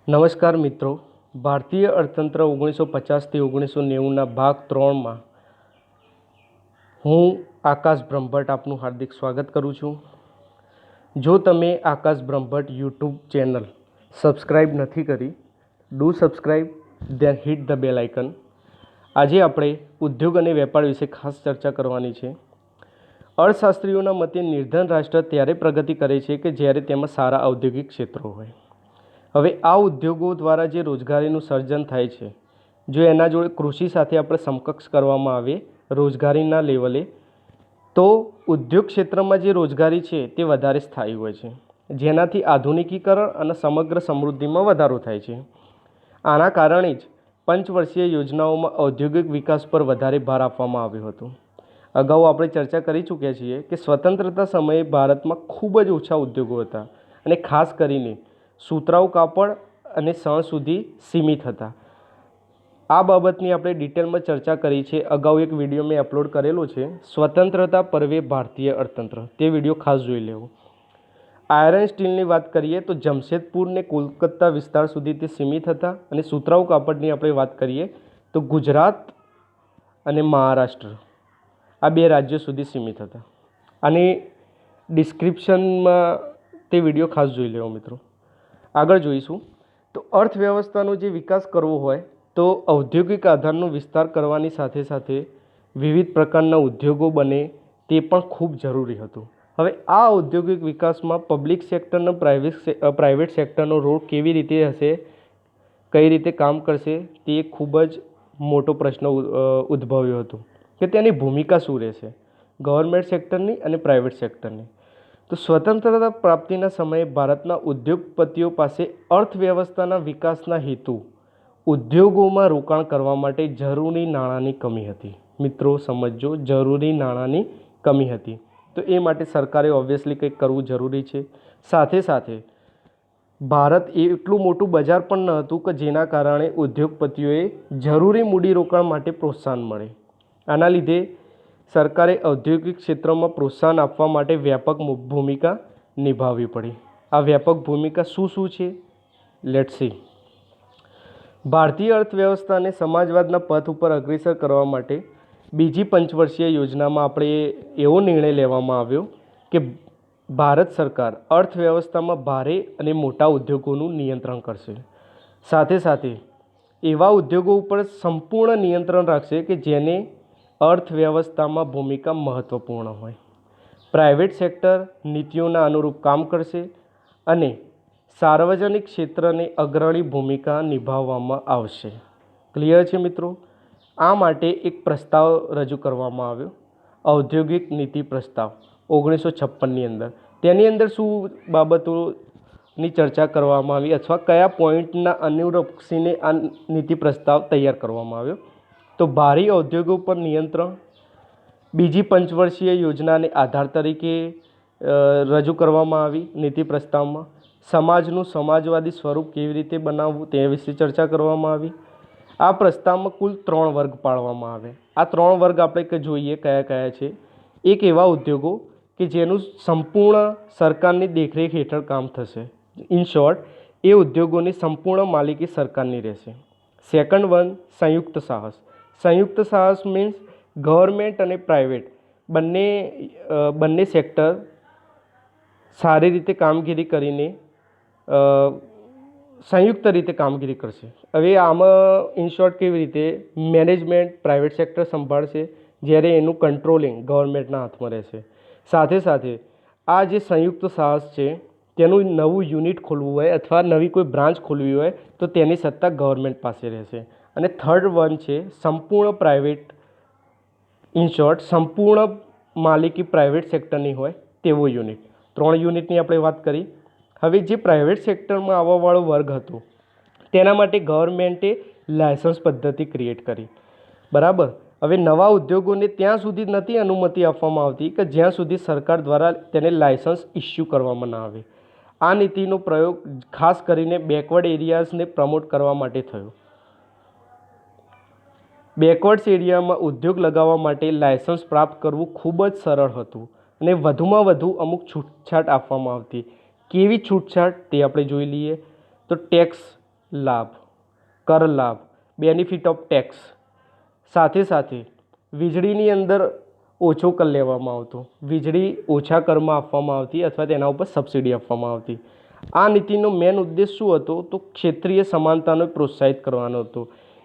નમસ્કાર મિત્રો, ભારતીય અર્થતંત્ર 1950થી 1990ના ભાગ 3માં હું આકાશ બ્રહ્મભટ્ટ આપનું હાર્દિક સ્વાગત કરું છું. જો તમે Akash Brahmbhatt YouTube channel subscribe નથી કરી, do subscribe then hit the bell icon. આજે આપણે ઉદ્યોગ અને વેપાર વિશે ખાસ ચર્ચા કરવાની છે. અર્થશાસ્ત્રીઓના મતે નિર્ધન રાષ્ટ્ર ત્યારે પ્રગતિ કરે છે કે જ્યારે તેમાં સારા ઔદ્યોગિક ક્ષેત્રો હોય. હવે આ ઉદ્યોગો દ્વારા જે રોજગારીનું સર્જન થાય છે, જો એના જોડે કૃષિ સાથે આપણે સમકક્ષ કરવામાં આવે રોજગારીના લેવલે, તો ઉદ્યોગ ક્ષેત્રમાં જે રોજગારી છે તે વધારે સ્થાયી હોય છે, જેનાથી આધુનિકીકરણ અને સમગ્ર સમૃદ્ધિમાં વધારો થાય છે. આના કારણે જ પંચવર્ષીય યોજનાઓમાં ઔદ્યોગિક વિકાસ પર વધારે ભાર આપવામાં આવ્યો હતો. અગાઉ આપણે ચર્ચા કરી ચૂક્યા છીએ કે સ્વતંત્રતા સમયે ભારતમાં ખૂબ જ ઓછા ઉદ્યોગો હતા અને ખાસ કરીને સુતરાઉ કાપડ અને શણ સુધી સીમિત હતા. આ બાબતની આપણે ડિટેલમાં ચર્ચા કરી છે. અગાઉ એક વિડીયો મેં અપલોડ કરેલો છે, સ્વતંત્રતા પર્વે ભારતીય અર્થતંત્ર. તે વિડીયો ખાસ જોઈ લેવો. આયરન સ્ટીલની વાત કરીએ તો જમશેદપુર ને કોલકાતા વિસ્તાર સુધી તે સીમિત હતા અને સુતરાઉ કાપડની આપણે વાત કરીએ તો ગુજરાત અને મહારાષ્ટ્ર આ બે રાજ્યો સુધી સીમિત હતા. આની ડિસ્ક્રિપ્શનમાં તે વિડીયો ખાસ જોઈ લેવો મિત્રો. આગળ જોઈશું તો અર્થવ્યવસ્થાનો જે વિકાસ કરવો હોય તો ઔદ્યોગિક આધારનો વિસ્તાર કરવાની સાથે સાથે વિવિધ પ્રકારના ઉદ્યોગો બને તે પણ ખૂબ જરૂરી હતું. હવે આ ઔદ્યોગિક વિકાસમાં પબ્લિક સેક્ટરનો પ્રાઇવેટ સેક્ટરનો રોલ કેવી રીતે હશે, કઈ રીતે કામ કરશે, તે ખૂબ જ મોટો પ્રશ્ન ઉદ્ભવ્યો હતો કે તેની ભૂમિકા શું રહેશે ગવર્મેન્ટ સેક્ટરની અને પ્રાઇવેટ સેક્ટરની. તો સ્વતંત્રતા પ્રાપ્તિના સમયે ભારતના ઉદ્યોગપતિઓ પાસે અર્થવ્યવસ્થાના વિકાસના હેતુ ઉદ્યોગોમાં રોકાણ કરવા માટે જરૂરી નાણાંની કમી હતી. મિત્રો સમજો, જરૂરી નાણાંની કમી હતી. તો એ માટે સરકારે ઓબ્વિયસલી કંઈક કરવું જરૂરી છે. સાથે સાથે ભારત એટલું મોટું બજાર પણ ન હતું કે જેના કારણે ઉદ્યોગપતિઓએ જરૂરી મૂડીરોકાણ માટે પ્રોત્સાહન મળે. આના લીધે સરકારે ઔદ્યોગિક ક્ષેત્રમાં પ્રોત્સાહન આપવા માટે વ્યાપક ભૂમિકા નિભાવવી પડી. આ વ્યાપક ભૂમિકા શું છે? Let's see. ભારતીય અર્થવ્યવસ્થાને સમાજવાદના પથ ઉપર અગ્રેસર કરવા માટે બીજી પંચવર્ષીય યોજનામાં આપણે એવો નિર્ણય લેવામાં આવ્યો કે ભારત સરકાર અર્થવ્યવસ્થામાં ભારે અને મોટા ઉદ્યોગોનું નિયંત્રણ કરશે. સાથે સાથે એવા ઉદ્યોગો ઉપર સંપૂર્ણ નિયંત્રણ રાખશે કે જેને અર્થવ્યવસ્થામાં ભૂમિકા મહત્ત્વપૂર્ણ હોય. પ્રાઇવેટ સેક્ટર નીતિઓના અનુરૂપ કામ કરશે અને સાર્વજનિક ક્ષેત્રને અગ્રણી ભૂમિકા નિભાવવામાં આવશે. ક્લિયર છે મિત્રો? આ માટે એક પ્રસ્તાવ રજૂ કરવામાં આવ્યો, ઔદ્યોગિક નીતિ પ્રસ્તાવ 1956ની અંદર. તેની અંદર શું બાબતોની ચર્ચા કરવામાં આવી અથવા કયા પોઈન્ટના અનુલક્ષીને આ નીતિ પ્રસ્તાવ તૈયાર કરવામાં આવ્યો? તો ભારી ઔદ્યોગો પર નિયંત્રણ બીજી પંચવર્ષીય યોજનાને આધાર તરીકે રજૂ કરવામાં આવી. નીતિ પ્રસ્તાવમાં સમાજનું સમાજવાદી સ્વરૂપ કેવી રીતે બનાવવું તે વિશે ચર્ચા કરવામાં આવી. આ પ્રસ્તાવમાં કુલ 3 વર્ગ પાડવામાં આવે. આ 3 વર્ગ આપણે જોઈએ કયા કયા છે. એક એવા ઉદ્યોગો કે જેનું સંપૂર્ણ સરકારની દેખરેખ હેઠળ કામ થશે. ઇન શોર્ટ, એ ઉદ્યોગોની સંપૂર્ણ માલિકી સરકારની રહેશે. સેકન્ડ વન, સંયુક્ત સાહસ. સંયુક્ત સાહસ મીન્સ ગવર્મેન્ટ અને પ્રાઇવેટ બંને સેક્ટર સારી રીતે કામગીરી કરીને સંયુક્ત રીતે કામગીરી કરશે. હવે આમાં ઇન શોર્ટ કેવી રીતે મેનેજમેન્ટ પ્રાઇવેટ સેક્ટર સંભાળશે, જ્યારે એનું કંટ્રોલિંગ ગવર્મેન્ટના હાથમાં રહેશે. સાથે સાથે આ જે સંયુક્ત સાહસ છે તેનું નવું યુનિટ ખોલવું હોય અથવા નવી કોઈ બ્રાન્ચ ખોલવી હોય તો તેની સત્તા ગવર્મેન્ટ પાસે રહેશે. અને થર્ડ વન છે સંપૂર્ણ પ્રાઇવેટ. ઇન શોર્ટ, સંપૂર્ણ માલિકી પ્રાઇવેટ સેક્ટરની હોય તેવો યુનિટ. 3 યુનિટની આપણે વાત કરી. હવે જે પ્રાઇવેટ સેક્ટરમાં આવવાવાળો વર્ગ હતો તેના માટે ગવર્મેન્ટે લાયસન્સ પદ્ધતિ ક્રિએટ કરી. બરાબર. હવે નવા ઉદ્યોગોને ત્યાં સુધી નથી અનુમતિ આપવામાં આવતી કે જ્યાં સુધી સરકાર દ્વારા તેને લાયસન્સ ઇસ્યુ કરવામાં ના આવે. આ નીતિનો પ્રયોગ ખાસ કરીને બેકવર્ડ એરિયાઝને પ્રમોટ કરવા માટે થયો. બેકવર્ડ્સ એરિયામાં ઉદ્યોગ લગાવવા માટે લાયસન્સ પ્રાપ્ત કરવું ખૂબ જ સરળ હતું અને વધુમાં વધુ અમુક છૂટછાટ આપવામાં આવતી. કેવી છૂટછાટ તે આપણે જોઈ લઈએ. તો ટેક્સ લાભ, કર લાભ, બેનિફિટ ઓફ ટેક્સ, સાથે સાથે વીજળીની અંદર ઓછો કર લેવામાં આવતો, વીજળી ઓછા કરમાં આપવામાં આવતી અથવા તેના ઉપર સબસિડી આપવામાં આવતી. આ નીતિનો મેન ઉદ્દેશ શું હતો? તો ક્ષેત્રીય સમાનતાને પ્રોત્સાહિત કરવાનો હતો.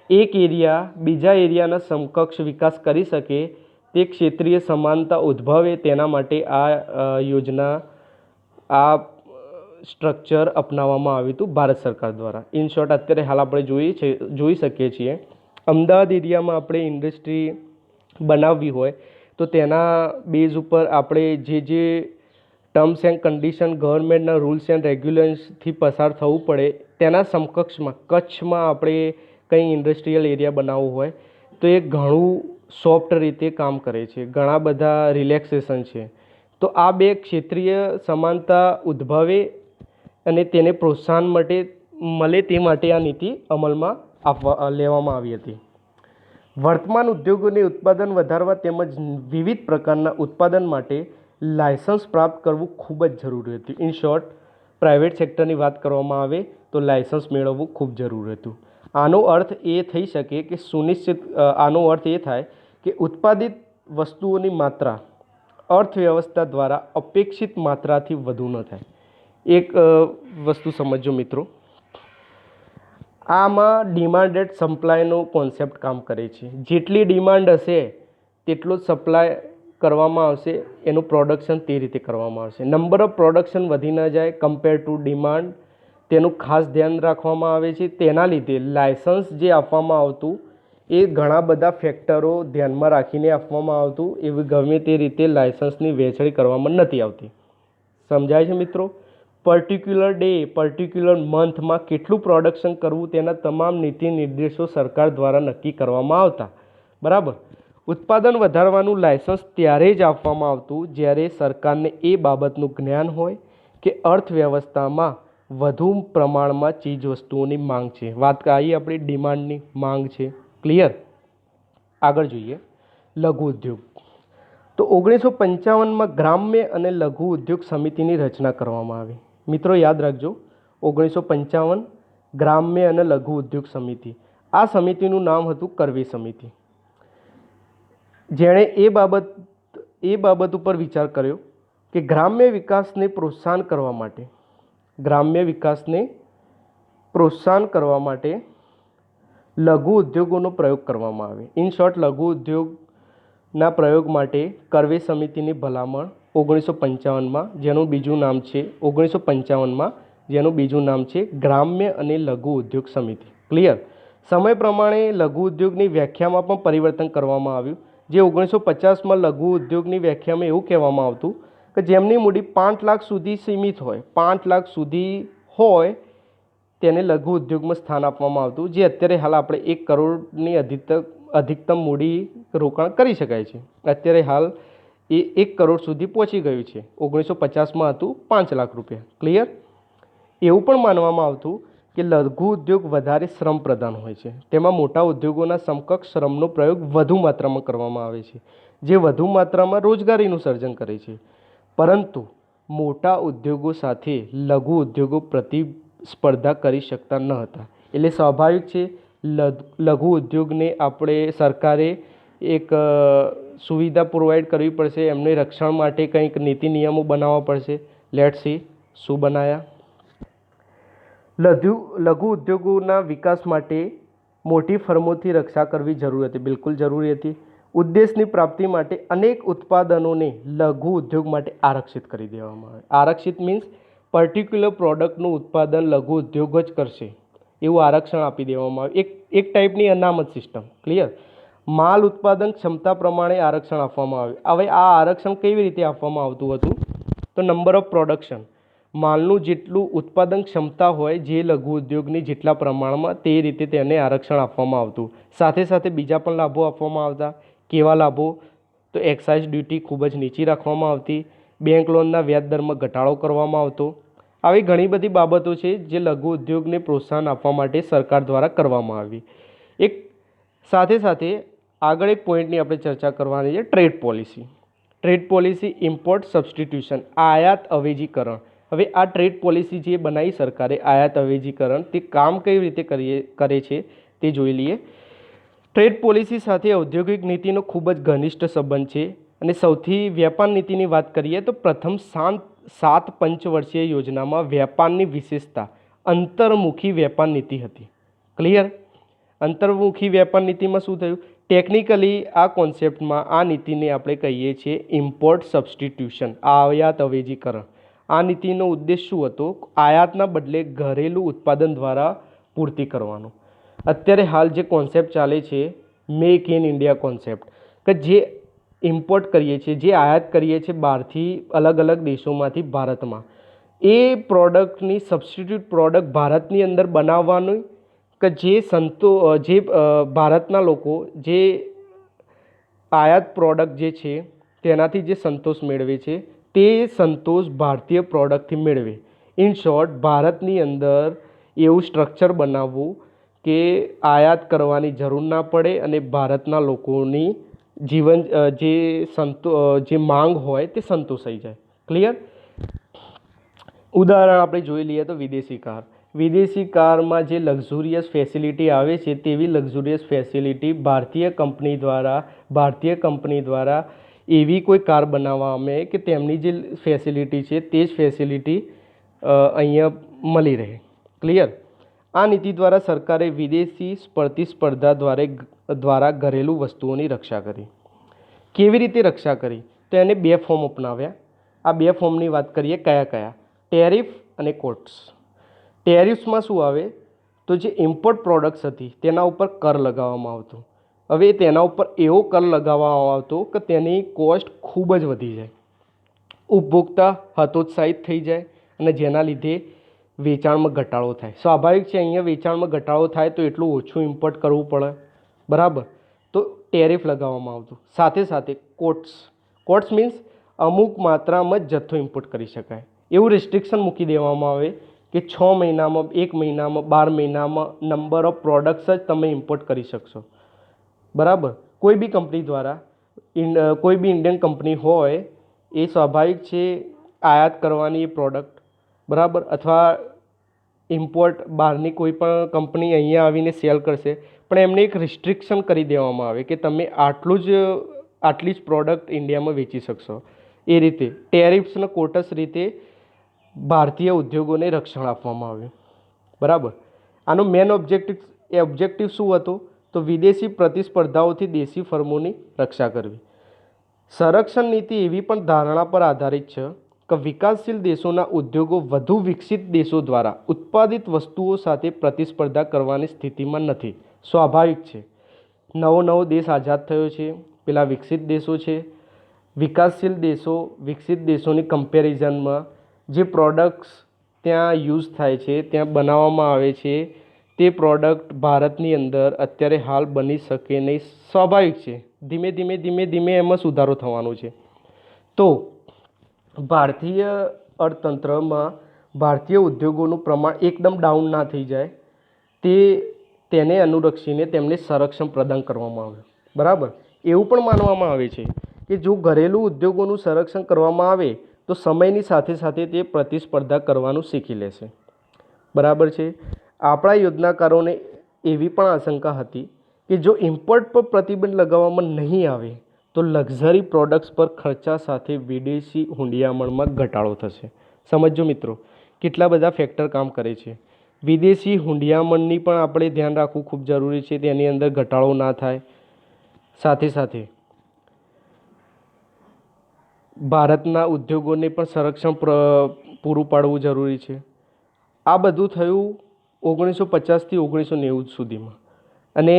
એક એરિયા બીજા એરિયાના સમકક્ષ વિકાસ કરી શકે તે ક્ષેત્રીય સમાનતા ઉદ્ભવે તેના માટે આ યોજના, આ સ્ટ્રક્ચર અપનાવવામાં આવ્યું હતું ભારત સરકાર દ્વારા. ઇન શોર્ટ અત્યારે હાલ આપણે જોઈ શકીએ છીએ અમદાવાદ એરિયામાં આપણે ઇન્ડસ્ટ્રી બનાવવી હોય તો તેના બેઝ ઉપર આપણે જે ટર્મ્સ એન્ડ કન્ડિશન ગવર્મેન્ટના રૂલ્સ એન્ડ રેગ્યુલેશન્સથી પસાર થવું પડે તેના સમકક્ષમાં કચ્છમાં આપણે કંઈ ઇન્ડસ્ટ્રીયલ એરિયા બનાવવો હોય તો એ ઘણું સોફ્ટ રીતે કામ કરે છે, ઘણા બધા રિલેક્સેશન છે. તો આ બે ક્ષેત્રીય સમાનતા ઉદ્ભવે અને તેને પ્રોત્સાહન માટે મળે તે માટે આ નીતિ અમલમાં લેવામાં આવી હતી. વર્તમાન ઉદ્યોગોને ઉત્પાદન વધારવા તેમજ વિવિધ પ્રકારના ઉત્પાદન માટે લાયસન્સ પ્રાપ્ત કરવું ખૂબ જ જરૂરી હતું. ઇન શોર્ટ પ્રાઇવેટ સેક્ટરની વાત કરવામાં આવે તો લાયસન્સ મેળવવું ખૂબ જરૂરી હતું. આનો અર્થ એ થઈ શકે કે આનો અર્થ એ થાય કે ઉત્પાદિત વસ્તુઓની માત્રા અર્થવ્યવસ્થા દ્વારા અપેક્ષિત માત્રાથી વધુ ન થાય. એક વસ્તુ સમજો મિત્રો, આમાં ડિમાન્ડ એન્ડ સપ્લાયનો કોન્સેપ્ટ કામ કરે છે. જેટલી ડિમાન્ડ હશે તેટલો જ સપ્લાય કરવામાં આવશે, એનું પ્રોડક્શન તે રીતે કરવામાં આવશે. નંબર ઓફ પ્રોડક્શન વધી ન જાય કમ્પેર ટુ ડિમાન્ડ, તેનું ખાસ ધ્યાન રાખવામાં આવે છે. તેના લીધે લાયસન્સ જે આપવામાં આવતું એ ઘણા બધા ફેક્ટરો ધ્યાનમાં રાખીને આપવામાં આવતું, એવી ગમે તે રીતે લાયસન્સની વહેંચણી કરવામાં નથી આવતી. સમજાય છે મિત્રો? પર્ટિક્યુલર ડે, પર્ટિક્યુલર મંથમાં કેટલું પ્રોડક્શન કરવું તેના તમામ નીતિ નિર્દેશો સરકાર દ્વારા નક્કી કરવામાં આવતા. બરાબર. ઉત્પાદન વધારવાનું લાયસન્સ ત્યારે જ આપવામાં આવતું જ્યારે સરકારને એ બાબતનું જ્ઞાન હોય કે અર્થવ્યવસ્થામાં વધુ પ્રમાણમાં ચીજ વસ્તુઓની માંગ છે. વાત આવી આપણી ડિમાન્ડની, માંગ છે. ક્લિયર? આગળ જોઈએ લઘુ ઉદ્યોગ. તો 1955માં ગ્રામ્ય અને લઘુ ઉદ્યોગ સમિતિની રચના કરવામાં આવી. મિત્રો યાદ રાખજો 1955 ગ્રામ્ય અને લઘુ ઉદ્યોગ સમિતિ. આ સમિતિનું નામ હતું કરવી સમિતિ. જેણે એ બાબત ઉપર વિચાર કર્યો કે ગ્રામ્ય વિકાસને પ્રોત્સાહન કરવા માટે લઘુ ઉદ્યોગોનો પ્રયોગ કરવામાં આવે. ઇન શોર્ટ લઘુ ઉદ્યોગના પ્રયોગ માટે કરવે સમિતિની ભલામણ 1955માં જેનું બીજું નામ છે ગ્રામ્ય અને લઘુ ઉદ્યોગ સમિતિ. ક્લિયર? સમય પ્રમાણે લઘુ ઉદ્યોગની વ્યાખ્યામાં પણ પરિવર્તન કરવામાં આવ્યું. જે 1950માં લઘુ ઉદ્યોગની વ્યાખ્યામાં એવું કહેવામાં આવતું કે જેમની મૂડી 5 લાખ સુધી સીમિત હોય, 5 લાખ સુધી હોય તેને લઘુ ઉદ્યોગમાં સ્થાન આપવામાં આવતું. જે અત્યારે હાલ આપણે 1 કરોડની અધિકતમ મૂડી રોકાણ કરી શકાય છે. અત્યારે હાલ એ 1 કરોડ સુધી પહોંચી ગયું છે. 1950માં હતું 5 લાખ રૂપિયા. ક્લિયર? એવું પણ માનવામાં આવતું કે લઘુ ઉદ્યોગ વધારે શ્રમ પ્રધાન હોય છે. તેમાં મોટા ઉદ્યોગોના સમકક્ષ શ્રમનો પ્રયોગ વધુ માત્રામાં કરવામાં આવે છે, જે વધુ માત્રામાં રોજગારીનું સર્જન કરે છે. પરંતુ મોટા ઉદ્યોગો સાથે લઘુ ઉદ્યોગો પ્રતિસ્પર્ધા કરી શકતા ન હતા. એટલે સ્વાભાવિક છે લઘુ ઉદ્યોગને આપણે સરકારે એક સુવિધા પ્રોવાઈડ કરવી પડશે, એમને રક્ષણ માટે કંઈક નીતિ નિયમો બનાવવા પડશે. લેટ્સ સી શું બનાયા. લઘુ ઉદ્યોગોના વિકાસ માટે મોટી ફર્મોથી રક્ષા કરવી જરૂરી હતી, બિલકુલ જરૂરી હતી. ઉદ્દેશની પ્રાપ્તિ માટે અનેક ઉત્પાદનોને લઘુ ઉદ્યોગ માટે આરક્ષિત કરી દેવામાં આવે. આરક્ષિત મીન્સ પર્ટિક્યુલર પ્રોડક્ટનું ઉત્પાદન લઘુ ઉદ્યોગ જ કરશે એવું આરક્ષણ આપી દેવામાં આવે. એક ટાઈપની અનામત સિસ્ટમ. ક્લિયર? માલ ઉત્પાદન ક્ષમતા પ્રમાણે આરક્ષણ આપવામાં આવે. હવે આ આરક્ષણ કેવી રીતે આપવામાં આવતું હતું? તો નંબર ઓફ પ્રોડક્શન, માલનું જેટલું ઉત્પાદન ક્ષમતા હોય જે લઘુ ઉદ્યોગની જેટલા પ્રમાણમાં તે રીતે તેને આરક્ષણ આપવામાં આવતું. સાથે સાથે બીજા પણ લાભો આપવામાં આવતા. કેવા લાભો? તો એક્સાઇઝ ડ્યુટી ખૂબ જ નીચી રાખવામાં આવતી. બેંક લોનના વ્યાજ દરમાં ઘટાડો કરવામાં આવતો. આવી ઘણી બધી બાબતો છે જે લઘુ ઉદ્યોગને પ્રોત્સાહન આપવા માટે સરકાર દ્વારા કરવામાં આવી. સાથે સાથે આગળ એક પોઈન્ટની આપણે ચર્ચા કરવાની છે, trade policy. Trade policy, import substitution, આયાત અવેજીકરણ. હવે આ ટ્રેડ પોલિસી જે બનાવી સરકારે આયાત અવેજીકરણ, તે કામ કઈ રીતે કરે છે તે જોઈ લઈએ. ટ્રેડ પોલિસી સાથે ઔદ્યોગિક નીતિનો ખૂબ જ ઘનિષ્ઠ સંબંધ છે અને સૌથી વેપાર નીતિની વાત કરીએ તો પ્રથમ 7 પંચવર્ષીય યોજનામાં વેપારની વિશેષતા અંતર્મુખી વેપાર નીતિ હતી. ક્લિયર? અંતર્મુખી વેપાર નીતિમાં શું થયું? ટેકનિકલી આ કોન્સેપ્ટમાં આ નીતિને આપણે કહીએ છીએ ઇમ્પોર્ટ સબસ્ટિટ્યુશન, આયાત અવેજીકરણ. આ નીતિનો ઉદ્દેશ શું હતો? આયાતના બદલે ઘરેલું ઉત્પાદન દ્વારા પૂર્તિ કરવાનો. અત્યારે હાલ જે કોન્સેપ્ટ ચાલે છે મેક ઇન ઇન્ડિયા કોન્સેપ્ટ, કે જે ઇમ્પોર્ટ કરીએ છીએ, જે આયાત કરીએ છીએ બહારથી અલગ અલગ દેશોમાંથી ભારતમાં, એ પ્રોડક્ટની સબસ્ટિટ્યૂટ પ્રોડક્ટ ભારતની અંદર બનાવવાનું, કે જે ભારતના લોકો જે આયાત પ્રોડક્ટ જે છે તેનાથી જે સંતોષ મેળવે છે તે સંતોષ ભારતીય પ્રોડક્ટથી મેળવે. ઇન શોર્ટ, ભારતની અંદર એવું સ્ટ્રક્ચર બનાવવું કે આયાત કરવાની જરૂર ના પડે અને ભારતના લોકોની જે માંગ હોય તે સંતોષાઈ જાય. ક્લિયર? ઉદાહરણ આપણે જોઈ લઈએ તો વિદેશી કાર. વિદેશી કારમાં જે લક્ઝુરિયસ ફેસિલિટી આવે છે તેવી લક્ઝુરિયસ ફેસિલિટી ભારતીય કંપની દ્વારા એવી કોઈ કાર બનાવવામાં આવે કે તેમની જે ફેસિલિટી છે તે જ ફેસિલિટી અહીંયા મળી રહે. ક્લિયર? આ નીતિ દ્વારા સરકારે વિદેશી પ્રતિસ્પર્ધા દ્વારા ઘરેલું વસ્તુઓની રક્ષા કરી. કેવી રીતે રક્ષા કરી? તો એને 2 ફોર્મ અપનાવ્યા. આ 2 ફોર્મની વાત કરીએ. કયા કયા? ટેરિફ અને કોટ્સ. ટેરિફ્સમાં શું આવે? તો જે ઇમ્પોર્ટ પ્રોડક્ટ્સ હતી તેના ઉપર કર લગાવવામાં આવતો. હવે તેના ઉપર એવો કર લગાવવામાં આવતો કે તેની કોસ્ટ ખૂબ જ વધી જાય, ઉપભોક્તા હતોત્સાહિત થઈ જાય અને જેના લીધે વેચાણમાં ઘટાડો થાય. સ્વાભાવિક છે, અહીંયા વેચાણમાં ઘટાડો થાય તો એટલું ઓછું ઇમ્પોર્ટ કરવું પડે. બરાબર? તો ટેરિફ લગાવવામાં આવતું. સાથે સાથે કોટ્સ મીન્સ અમુક માત્રામાં જ જથ્થો ઇમ્પોર્ટ કરી શકાય એવું રિસ્ટ્રિક્શન મૂકી દેવામાં આવે કે 6 મહિનામાં, 1 મહિનામાં, 12 મહિનામાં નંબર ઓફ પ્રોડક્ટ્સ જ તમે ઇમ્પોર્ટ કરી શકશો. બરાબર? કોઈ બી કંપની દ્વારા, કોઈ બી ઇન્ડિયન કંપની હોય એ સ્વાભાવિક છે આયાત કરવાની એ પ્રોડક્ટ, બરાબર, અથવા ઇમ્પોર્ટ બહારની કોઈ પણ કંપની અહીંયા આવીને સેલ કરશે, પણ એમને એક રિસ્ટ્રિક્શન કરી દેવામાં આવે કે તમે આટલી જ પ્રોડક્ટ ઇન્ડિયામાં વેચી શકશો. એ રીતે ટેરિફ્સ અને કોટ્સ રીતે ભારતીય ઉદ્યોગોને રક્ષણ આપવામાં આવ્યું. બરાબર? આનો મેન ઓબ્જેક્ટિવ શું હતો? તો વિદેશી પ્રતિસ્પર્ધાઓથી દેશી ફર્મોની રક્ષા કરવી. સંરક્ષણ નીતિ એવી પણ ધારણા પર આધારિત છે કે વિકાસશીલ દેશોના ઉદ્યોગો વધુ વિકસિત દેશો દ્વારા ઉત્પાદિત વસ્તુઓ સાથે પ્રતિસ્પર્ધા કરવાની સ્થિતિમાં નથી. સ્વાભાવિક છે, નવો દેશ આઝાદ થયો છે, પેલા વિકસિત દેશો છે. વિકાસશીલ દેશો વિકસિત દેશોની કમ્પેરિઝનમાં જે પ્રોડક્ટ્સ ત્યાં યુઝ થાય છે, ત્યાં બનાવવામાં આવે છે, તે પ્રોડક્ટ ભારતની અંદર અત્યારે હાલ બની શકે નહીં. સ્વાભાવિક છે, ધીમે ધીમે એમાં સુધારો થવાનો છે. તો ભારતીય અર્થતંત્રમાં ભારતીય ઉદ્યોગોનું પ્રમાણ એકદમ ડાઉન ના થઈ જાય તેને અનુલક્ષીને તેમને સંરક્ષણ પ્રદાન કરવામાં આવ્યું. બરાબર? એવું પણ માનવામાં આવે છે કે જો ઘરેલું ઉદ્યોગોનું સંરક્ષણ કરવામાં આવે તો સમયની સાથે સાથે તે પ્રતિસ્પર્ધા કરવાનું શીખી લેશે. બરાબર છે? આપણા યોજનાકારોને એવી પણ આશંકા હતી કે જો ઇમ્પોર્ટ પર પ્રતિબંધ લગાવવામાં નહીં આવે તો લક્ઝરી પ્રોડક્ટ્સ પર ખર્ચા સાથે વિદેશી હૂંડિયામણમાં ઘટાડો થશે. સમજો મિત્રો, કેટલા બધા ફેક્ટર કામ કરે છે. વિદેશી હૂંડિયામણની પણ આપણે ધ્યાન રાખવું ખૂબ જરૂરી છે, તેની અંદર ઘટાડો ના થાય. સાથે સાથે ભારતના ઉદ્યોગોને પણ સંરક્ષણ પૂરું પાડવું જરૂરી છે. આ બધું થયું 1950થી 1990 સુધીમાં. અને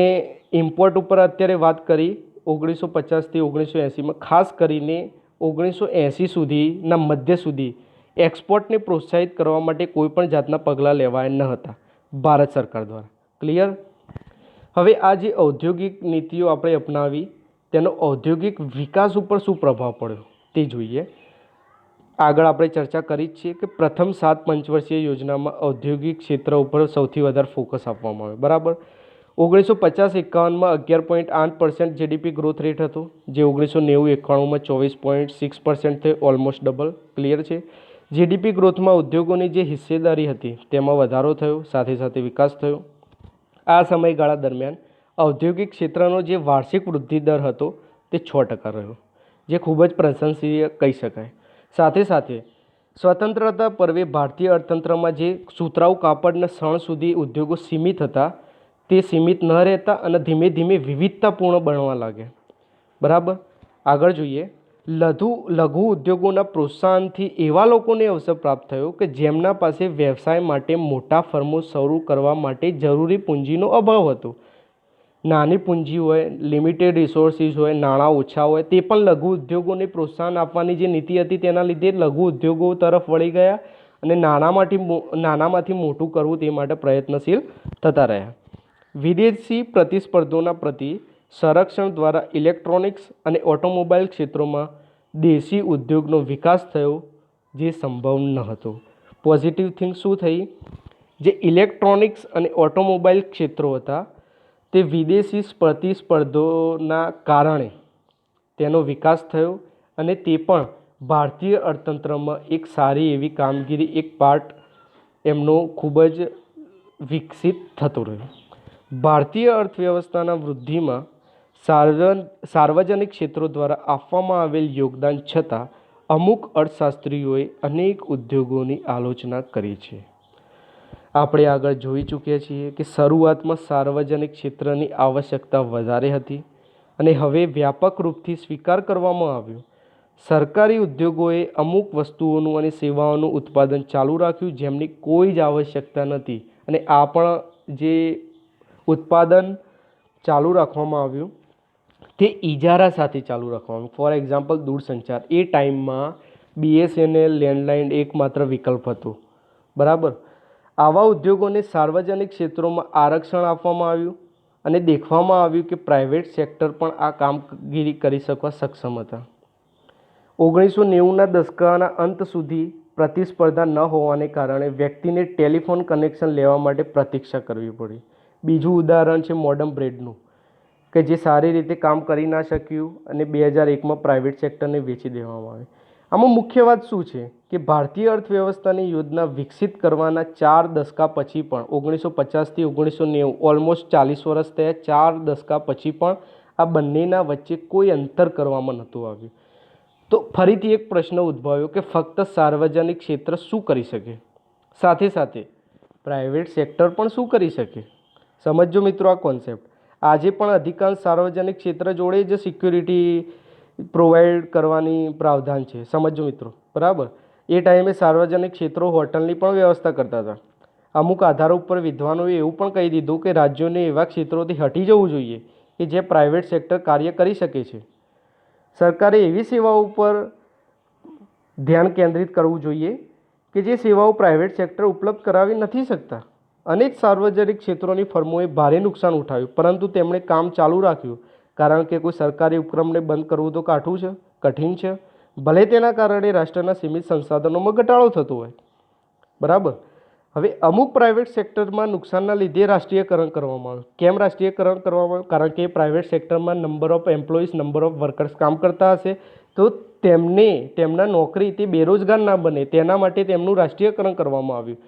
ઇમ્પોર્ટ ઉપર અત્યારે વાત કરી 1950થી 1980માં, ખાસ કરીને 1980 સુધીના મધ્ય સુધી એક્સપોર્ટને પ્રોત્સાહિત કરવા માટે કોઈપણ જાતના પગલાં લેવાયા ન હતા ભારત સરકાર દ્વારા. ક્લિયર? હવે આ જે ઔદ્યોગિક નીતિઓ આપણે અપનાવી તેનો ઔદ્યોગિક વિકાસ ઉપર શું પ્રભાવ પડ્યો તે જોઈએ. આગળ આપણે ચર્ચા કરી જ છીએ કે પ્રથમ 7 પંચવર્ષીય યોજનામાં ઔદ્યોગિક ક્ષેત્ર ઉપર સૌથી વધારે ફોકસ આપવામાં આવ્યો. બરાબર? 1950-51માં 11.8% GDP ગ્રોથ રેટ હતો, જે 1990-91માં 24.6% થયો, ઓલમોસ્ટ ડબલ. ક્લિયર છે? જીડીપી ગ્રોથમાં ઉદ્યોગોની જે હિસ્સેદારી હતી તેમાં વધારો થયો, સાથે સાથે વિકાસ થયો. આ સમયગાળા દરમિયાન ઔદ્યોગિક ક્ષેત્રનો જે વાર્ષિક વૃદ્ધિ દર હતો તે 6% રહ્યો, જે ખૂબ જ પ્રશંસનીય કહી શકાય. સાથે સાથે સ્વતંત્રતા પર્વે ભારતીય અર્થતંત્રમાં જે સુતરાઉ કાપડના શણ સુધી ઉદ્યોગો સીમિત હતા તે સીમિત ન રહેતા અને ધીમે ધીમે વિવિધતાપૂર્ણ બનવા લાગ્યા. બરાબર. આગળ જોઈએ. લઘુ ઉદ્યોગોના પ્રોત્સાહનથી એવા લોકોને અવસર પ્રાપ્ત થયો કે જેમના પાસે વ્યવસાય માટે મોટા ફર્મો શરૂ કરવા માટે જરૂરી પૂંજીનો અભાવ હતો. નાની પૂંજી હોય, લિમિટેડ રિસોર્સિસ હોય, નાણાં ઓછા હોય, તે પણ લઘુ ઉદ્યોગોને પ્રોત્સાહન આપવાની જે નીતિ હતી તેના લીધે લઘુ ઉદ્યોગો તરફ વળી ગયા અને નાનામાંથી મોટું કરવું તે માટે પ્રયત્નશીલ થતા રહ્યા. વિદેશી પ્રતિસ્પર્ધોના પ્રતિ સંરક્ષણ દ્વારા ઇલેક્ટ્રોનિક્સ અને ઓટોમોબાઈલ ક્ષેત્રોમાં દેશી ઉદ્યોગનો વિકાસ થયો, જે સંભવ ન હતો. પોઝિટિવ થિંગ શું થઈ? જે ઇલેક્ટ્રોનિક્સ અને ઓટોમોબાઈલ ક્ષેત્રો હતા તે વિદેશી પ્રતિસ્પર્ધોના કારણે તેનો વિકાસ થયો અને તે પણ ભારતીય અર્થતંત્રમાં એક સારી એવી કામગીરી, એક પાર્ટ એમનો ખૂબ જ વિકસિત થતો રહ્યો. ભારતીય અર્થવ્યવસ્થાના વૃદ્ધિમાં સાર્વજનિક ક્ષેત્રો દ્વારા આપવામાં આવેલ યોગદાન છતાં અમુક અર્થશાસ્ત્રીઓએ અનેક ઉદ્યોગોની આલોચના કરી છે. આપણે આગળ જોઈ ચૂક્યા છીએ કે શરૂઆતમાં સાર્વજનિક ક્ષેત્રની આવશ્યકતા વધારે હતી અને હવે વ્યાપક રૂપથી સ્વીકાર કરવામાં આવ્યો. સરકારી ઉદ્યોગોએ અમુક વસ્તુઓનું અને સેવાઓનું ઉત્પાદન ચાલુ રાખ્યું જેમની કોઈ જ આવશ્યકતા નથી અને આ પણ જે ઉત્પાદન ચાલુ રાખવામાં આવ્યું તે ઇજારા સાથે ચાલુ રાખવામાં આવ્યું. ફોર એક્ઝામ્પલ, દૂરસંચાર એ ટાઈમમાં BSNL લેન્ડલાઇન એકમાત્ર વિકલ્પ હતો. બરાબર. આવા ઉદ્યોગોને સાર્વજનિક ક્ષેત્રોમાં આરક્ષણ આપવામાં આવ્યું અને દેખવામાં આવ્યું કે પ્રાઇવેટ સેક્ટર પણ આ કામગીરી કરી શકવા સક્ષમ હતા. 1990ના દશકાના અંત સુધી પ્રતિસ્પર્ધા ન હોવાને કારણે વ્યક્તિને ટેલિફોન કનેક્શન લેવા માટે પ્રતીક્ષા કરવી પડી. બીજું ઉદાહરણ છે મોડર્ન બ્રેડનું, કે જે સારી રીતે કામ કરી ના શક્યું અને 2001માં પ્રાઇવેટ સેક્ટરને વેચી દેવામાં આવે. આમાં મુખ્ય વાત શું છે કે ભારતીય અર્થવ્યવસ્થાની યોજના વિકસિત કરવાના 4 દશકા પછી પણ 1950થી 1990 ઓલમોસ્ટ 40 વર્ષ થયા, 4 દશકા પછી પણ આ બંનેના વચ્ચે કોઈ અંતર કરવામાં નહોતું આવ્યું. તો ફરીથી એક પ્રશ્ન ઉદ્ભવ્યો કે ફક્ત સાર્વજનિક ક્ષેત્ર શું કરી શકે, સાથે સાથે પ્રાઇવેટ સેક્ટર પણ શું કરી શકે? સમજો મિત્રો આ કોન્સેપ્ટ. આજે પણ અધિકાંશ સાર્વજનિક ક્ષેત્ર જોડે જ સિક્યુરિટી પ્રોવાઈડ કરવાની પ્રાવધાન છે. સમજો મિત્રો. બરાબર. એ ટાઈમે સાર્વજનિક ક્ષેત્રો હોટલની પણ વ્યવસ્થા કરતા હતા. અમુક આધારો ઉપર વિદ્વાનોએ એવું પણ કહી દીધું કે રાજ્યોને એવા ક્ષેત્રોથી હટી જવું જોઈએ કે જે પ્રાઇવેટ સેક્ટર કાર્ય કરી શકે છે. સરકારે એવી સેવાઓ ઉપર ધ્યાન કેન્દ્રિત કરવું જોઈએ કે જે સેવાઓ પ્રાઇવેટ સેક્ટર ઉપલબ્ધ કરાવી નથી શકતા. અનેક સાર્વજનિક ક્ષેત્રોની ફર્મોએ ભારે નુકસાન ઉઠાવ્યું, પરંતુ તેમણે કામ ચાલુ રાખ્યું કારણ કે કોઈ સરકારી ઉપક્રમને બંધ કરવું તો કઠિન છે, ભલે તેના કારણે રાષ્ટ્રના સીમિત સંસાધનોમાં ઘટાડો થતો હોય. બરાબર. હવે અમુક પ્રાઇવેટ સેક્ટરમાં નુકસાનના લીધે રાષ્ટ્રીયકરણ કરવામાં આવ્યું. કેમ રાષ્ટ્રીયકરણ કરવામાં આવ્યું? કારણ કે પ્રાઇવેટ સેક્ટરમાં number of employees, number of workers કામ કરતા હશે તો તેમના નોકરી તે બેરોજગાર ના બને તેના માટે તેમનું રાષ્ટ્રીયકરણ કરવામાં આવ્યું.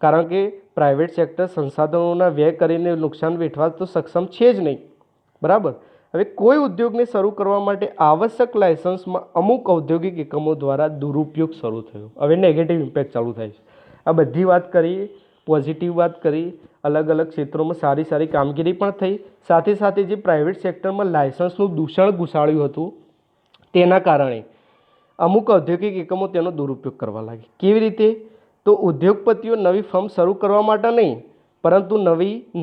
કારણ કે પ્રાઇવેટ સેક્ટર સંસાધનોના વ્યય કરીને નુકસાન વેઠવા તો સક્ષમ છે જ નહીં. બરાબર. હવે કોઈ ઉદ્યોગને શરૂ કરવા માટે આવશ્યક લાયસન્સમાં અમુક ઔદ્યોગિક એકમો દ્વારા દુરુપયોગ શરૂ થયો. હવે નેગેટિવ ઇમ્પેક્ટ ચાલુ થાય છે. આ બધી વાત કરી, પોઝિટિવ વાત કરી, અલગ અલગ ક્ષેત્રોમાં સારી કામગીરી પણ થઈ. સાથે સાથે જે પ્રાઇવેટ સેક્ટરમાં લાયસન્સનું દૂષણ ઘુસાડ્યું હતું તેના કારણે અમુક ઔદ્યોગિક એકમો તેનો દુરુપયોગ કરવા લાગી. કેવી રીતે? તો ઉદ્યોગપતિઓ નવી ફર્મ શરૂ કરવા માટે નહીં, પરંતુ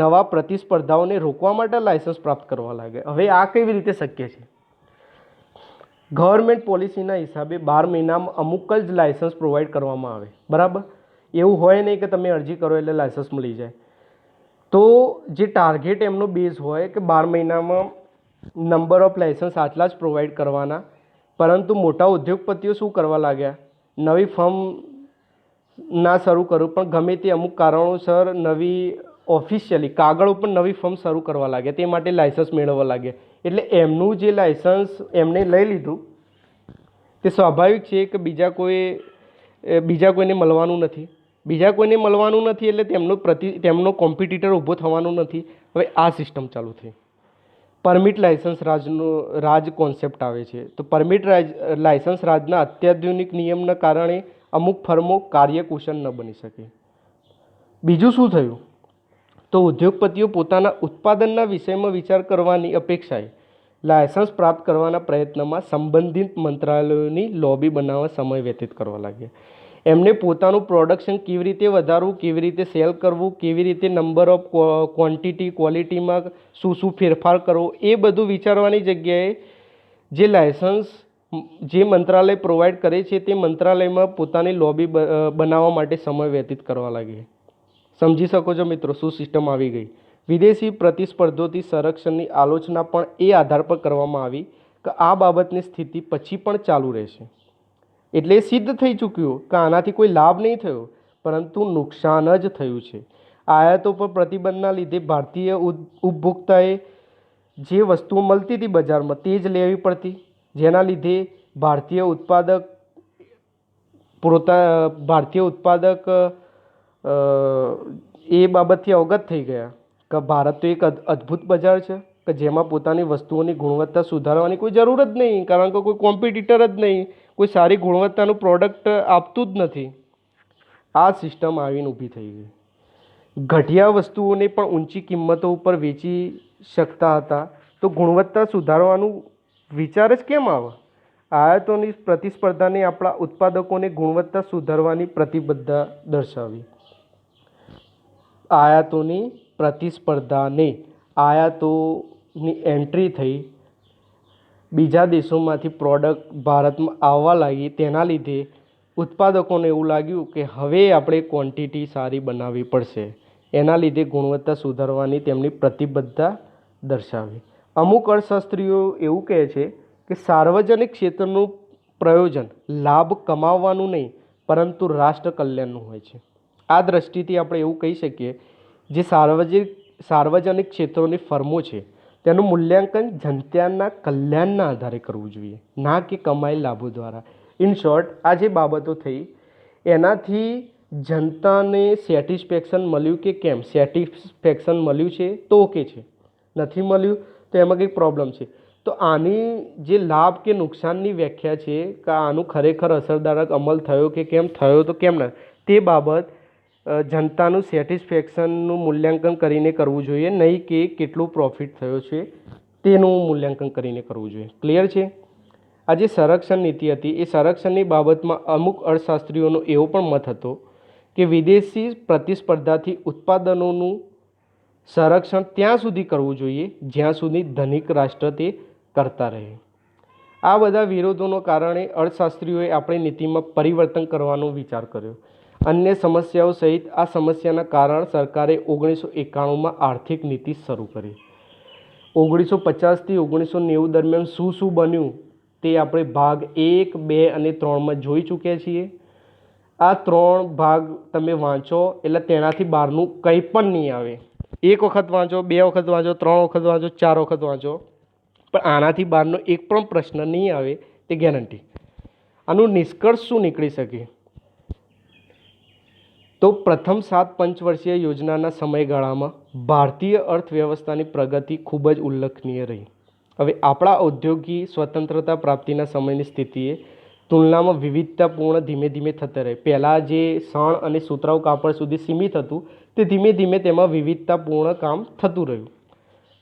નવા પ્રતિસ્પર્ધાઓને રોકવા માટે લાયસન્સ પ્રાપ્ત કરવા લાગે. હવે આ કેવી રીતે શક્ય છે? ગવર્મેન્ટ પોલિસીના હિસાબે 12 મહિનામાં અમુક જ લાયસન્સ પ્રોવાઈડ કરવામાં આવે. બરાબર. એવું હોય નહીં કે તમે અરજી કરો એટલે લાયસન્સ મળી જાય. તો જે ટાર્ગેટ એમનો બેઝ હોય કે 12 મહિનામાં નંબર ઓફ લાયસન્સ આટલા જ પ્રોવાઈડ કરવાના, પરંતુ મોટા ઉદ્યોગપતિઓ શું કરવા લાગ્યા? નવી ફર્મ ના શરૂ કરું પણ ગમે તે અમુક કારણોસર નવી ઓફિશિયલી કાગળ ઉપર નવી ફર્મ શરૂ કરવા લાગ્યા, તે માટે લાયસન્સ મેળવવા લાગ્યા. એટલે એમનું જે લાયસન્સ એમને લઈ લીધું તે સ્વાભાવિક છે કે બીજા કોઈ બીજા કોઈને મળવાનું નથી. બીજા કોઈને મળવાનું નથી એટલે તેમનો કોમ્પિટિટર ઊભો થવાનો નથી. હવે આ સિસ્ટમ ચાલુ થઈ. પરમિટ લાયસન્સ રાજ કોન્સેપ્ટ આવે છે. તો પરમિટ લાયસન્સ રાજના અત્યાધુનિક નિયમના કારણે અમુક ફર્મો કાર્યકુશળ ન બની શકે. બીજું શું થયું? તો ઉદ્યોગપતિઓ પોતાના ઉત્પાદનના વિષયમાં વિચાર કરવાની અપેક્ષાએ લાયસન્સ પ્રાપ્ત કરવાના પ્રયત્નમાં સંબંધિત મંત્રાલયોની લોબી બનાવવા સમય વ્યતીત કરવા લાગ્યા. એમને પોતાનું પ્રોડક્શન કેવી રીતે વધારવું, કેવી રીતે સેલ કરવું, કેવી રીતે નંબર ઓફ ક્વોન્ટિટી ક્વોલિટીમાં શું ફેરફાર કરવો, એ બધું વિચારવાની જગ્યાએ જે લાયસન્સ જે મંત્રાલય પ્રોવાઈડ કરે છે તે મંત્રાલયમાં પોતાની લોબી બનાવવા માટે સમય વ્યતીત કરવા લાગી. સમજી શકો છો મિત્રો શું સિસ્ટમ આવી ગઈ. વિદેશી પ્રતિસ્પર્ધોથી સંરક્ષણની આલોચના પણ એ આધાર પર કરવામાં આવી કે આ બાબતની સ્થિતિ પછી પણ ચાલુ રહેશે. એટલે સિદ્ધ થઈ ચૂક્યું કે આનાથી કોઈ લાભ નહીં થયો, પરંતુ નુકસાન જ થયું છે. આયાતો પર પ્રતિબંધના લીધે ભારતીય ઉપભોક્તાએ જે વસ્તુઓ મળતી હતી બજારમાં તે જ લેવી પડતી, જેના લીધે ભારતીય ઉત્પાદક એ બાબતથી અવગત થઈ ગયા કે ભારત તો એક અદ્ભુત બજાર છે કે જેમાં પોતાની વસ્તુઓની ગુણવત્તા સુધારવાની કોઈ જરૂર જ નહીં, કારણ કે કોઈ કોમ્પિટિટર જ નહીં, કોઈ સારી ગુણવત્તાનું પ્રોડક્ટ આપતું જ નથી. આ સિસ્ટમ આવીને ઊભી થઈ ગઈ. ઘટિયા વસ્તુઓને પણ ઊંચી કિંમતો ઉપર વેચી શકતા હતા, તો ગુણવત્તા સુધારવાનું વિચાર જ કેમ આવે? આયાતોની પ્રતિસ્પર્ધાને આપણા ઉત્પાદકોને ગુણવત્તા સુધારવાની પ્રતિબદ્ધતા દર્શાવી. આયાતોની પ્રતિસ્પર્ધાને આયાતોની એન્ટ્રી થઈ, બીજા દેશોમાંથી પ્રોડક્ટ ભારતમાં આવવા લાગી, તેના લીધે ઉત્પાદકોને એવું લાગ્યું કે હવે આપણે ક્વોન્ટિટી સારી બનાવવી પડશે. એના લીધે ગુણવત્તા સુધારવાની તેમની પ્રતિબદ્ધતા દર્શાવી. અમુક અર્થશાસ્ત્રીઓ એવું કહે છે કે સાર્વજનિક ક્ષેત્રનું પ્રયોજન લાભ કમાવવાનું નહીં પરંતુ રાષ્ટ્ર કલ્યાણનું હોય છે. આ દ્રષ્ટિથી આપણે એવું કહી શકીએ જે સાર્વજનિક ક્ષેત્રોની ફર્મો છે તેનું મૂલ્યાંકન જનતાના કલ્યાણના આધારે કરવું જોઈએ, ના કે કમાયેલ લાભો દ્વારા. ઇન શોર્ટ, આ જે બાબતો થઈ એનાથી જનતાને સેટિસ્ફેક્શન મળ્યું કે કેમ? સેટિસ્ફેક્શન મળ્યું છે તો ઓકે છે, નથી મળ્યું તો એમાં કંઈક પ્રોબ્લેમ છે. તો આની જે લાભ કે નુકસાનની વ્યાખ્યા છે કે આનું ખરેખર અસરદારક અમલ થયો કે કેમ થયો તો કેમ ન, તે બાબત જનતાનું સેટિસ્ફેક્શનનું મૂલ્યાંકન કરીને કરવું જોઈએ, નહીં કે કેટલું પ્રોફિટ થયો છે તેનું મૂલ્યાંકન કરીને કરવું જોઈએ. ક્લિયર છે? આ જે સંરક્ષણ નીતિ હતી એ સંરક્ષણની બાબતમાં અમુક અર્થશાસ્ત્રીઓનો એવો પણ મત હતો કે વિદેશી પ્રતિસ્પર્ધાથી ઉત્પાદનોનું સંરક્ષણ ત્યાં સુધી કરવું જોઈએ જ્યાં સુધી ધનિક રાષ્ટ્ર તે કરતા રહે. આ બધા વિરોધોના કારણે અર્થશાસ્ત્રીઓએ આપણી નીતિમાં પરિવર્તન કરવાનો વિચાર કર્યો. અન્ય સમસ્યાઓ સહિત આ સમસ્યાના કારણ સરકારે 1991માં આર્થિક નીતિ શરૂ કરી. 1950થી 1990 દરમિયાન શું બન્યું તે આપણે ભાગ 1, 2 અને 3માં જોઈ ચૂક્યા છીએ. આ 3 ભાગ તમે વાંચો એટલે તેનાથી બહારનું કંઈ પણ નહીં આવે. 1 વખત વાંચો, 2 વખત વાંચો, 3 વખત વાંચો, 4 વખત વાંચો, પણ આનાથી બહારનો એક પણ પ્રશ્ન નહીં આવે તે ગેરંટી. આનું નિષ્કર્ષ શું નીકળી શકે? તો પ્રથમ 7 પંચવર્ષીય યોજનાના સમયગાળામાં ભારતીય અર્થવ્યવસ્થાની પ્રગતિ ખૂબ જ ઉલ્લેખનીય રહી. હવે આપણા ઔદ્યોગિક સ્વતંત્રતા પ્રાપ્તિના સમયની સ્થિતિએ તુલનામાં વિવિધતાપૂર્ણ ધીમે ધીમે થતા રહે. પહેલાં જે શણ અને સુતરાઉ કાપડ સુધી સીમિત હતું તે ધીમે ધીમે તેમાં વિવિધતાપૂર્ણ કામ થતું રહ્યું.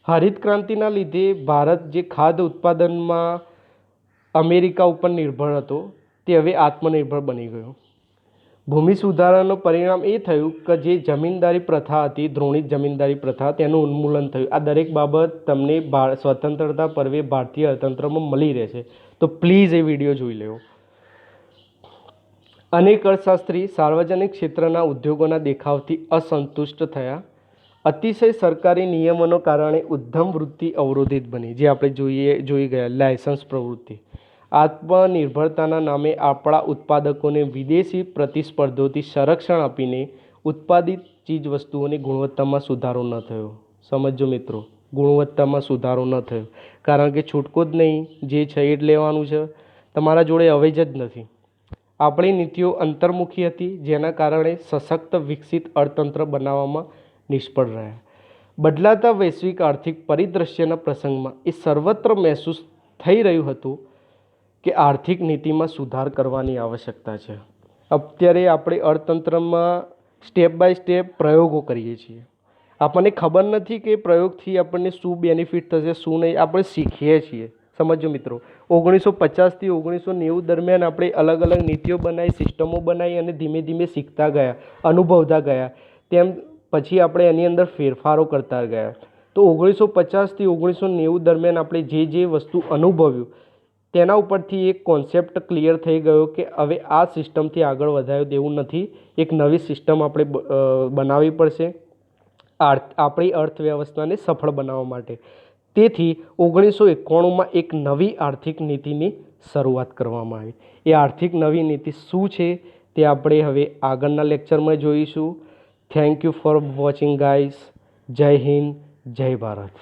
હરિત ક્રાંતિના લીધે ભારત જે ખાદ્ય ઉત્પાદનમાં અમેરિકા ઉપર નિર્ભર હતો તે હવે આત્મનિર્ભર બની ગયો. ભૂમિ સુધારાનું પરિણામ એ થયું કે જે જમીનદારી પ્રથા હતી, ધ્રોણિત જમીનદારી પ્રથા, તેનું ઉન્મૂલન થયું. આ દરેક બાબત તમને સ્વતંત્રતા પર્વે ભારતીય અર્થતંત્રમાં મળી રહેશે, તો પ્લીઝ એ વિડીયો જોઈ લેવો. અનેક અર્થશાસ્ત્રી સાર્વજનિક ક્ષેત્રના ઉદ્યોગોના દેખાવથી અસંતુષ્ટ થયા. અતિશય સરકારી નિયમોના કારણે ઉદ્યમ વૃત્તિ અવરોધિત બની, જે આપણે જોઈ ગયા લાયસન્સ પ્રવૃત્તિ. આત્મનિર્ભરતાના નામે આપણા ઉત્પાદકોને વિદેશી પ્રતિસ્પર્ધોથી સંરક્ષણ આપીને ઉત્પાદિત ચીજવસ્તુઓની ગુણવત્તામાં સુધારો ન થયો. સમજો મિત્રો, ગુણવત્તામાં સુધારો ન થયો, કારણ કે છૂટકો જ નહીં, જે છે એ જ લેવાનું છે, તમારા જોડે અવેજ જ નથી. આપણી નીતિઓ અંતર્મુખી હતી, જેના કારણે સશક્ત વિકસિત અર્થતંત્ર બનાવવામાં નિષ્ફળ રહ્યા. બદલાતા વૈશ્વિક આર્થિક પરિદૃશ્યના પ્રસંગમાં એ સર્વત્ર મહેસૂસ થઈ રહ્યું હતું કે આર્થિક નીતિમાં સુધાર કરવાની આવશ્યકતા છે. અત્યારે આપણે અર્થતંત્રમાં સ્ટેપ બાય સ્ટેપ પ્રયોગો કરીએ છીએ. આપણને ખબર નથી કે પ્રયોગથી આપણને શું બેનિફિટ થશે, શું નહીં. આપણે શીખીએ છીએ. સમજો મિત્રો, 1950થી 1990 દરમિયાન આપણે અલગ અલગ નીતિઓ બનાવી, સિસ્ટમો બનાવી અને ધીમે ધીમે શીખતા ગયા, અનુભવતા ગયા. તેમ પછી આપણે એની અંદર ફેરફારો કરતા ગયા. તો 1950થી 1990 દરમિયાન આપણે જે વસ્તુ અનુભવ્યું તેના ઉપરથી એક કોન્સેપ્ટ ક્લિયર થઈ ગયો કે હવે આ સિસ્ટમથી આગળ વધાયો દેવું નથી. એક નવી સિસ્ટમ આપણે બનાવવી પડશે આપણી અર્થવ્યવસ્થાને સફળ બનાવવા માટે. તેથી 1991માં એક નવી આર્થિક નીતિની શરૂઆત કરવામાં આવી. એ આર્થિક નવી નીતિ શું છે તે આપણે હવે આગળના લેક્ચરમાં જોઈશું. Thank you for watching guys. જય હિન્દ, જય ભારત.